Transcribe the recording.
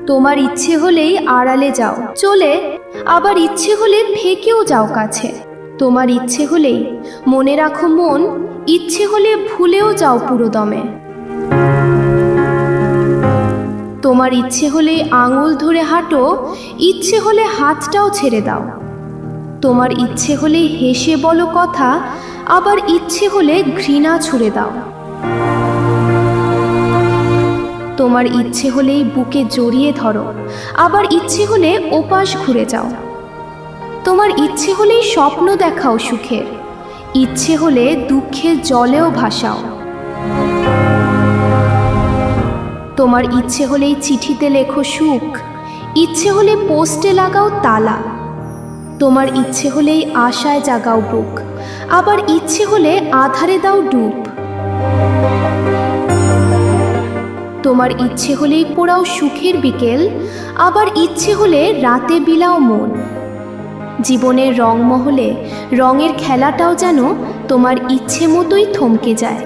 তোমার ইচ্ছে হলেই আড়ালে যাও চলে, আবার ইচ্ছে হলে থেকেও যাও কাছে। তোমার ইচ্ছে হলেই মনে রাখো মন, ইচ্ছে হলে ভুলেও যাও পুরো দমে। তোমার ইচ্ছে হলেই আঙুল ধরে হাঁটো, ইচ্ছে হলে হাতটাও ছেড়ে দাও। তোমার ইচ্ছে হলেই হেসে বলো কথা, আবার ইচ্ছে হলে ঘৃণা ছুড়ে দাও। তোমার ইচ্ছে হলেই বুকে জড়িয়ে ধরো, আবার ইচ্ছে হলে ওপাশ ঘুরে যাও। তোমার ইচ্ছে হলেই স্বপ্ন দেখাও সুখের, ইচ্ছে হলে দুঃখের জলেও ভাসাও। তোমার ইচ্ছে হলেই চিঠিতে লেখো সুখ, ইচ্ছে হলে পোস্টে লাগাও তালা। তোমার ইচ্ছে হলেই আশায় জাগাও বুক, আবার ইচ্ছে হলে আধারে দাও ডুব। তোমার ইচ্ছে হলেই পোড়াও সুখের বিকেল, আবার ইচ্ছে হলে রাতে বিলাও মন। জীবনের রংমহলে রঙের খেলাটাও যেন তোমার ইচ্ছে মতোই থমকে যায়।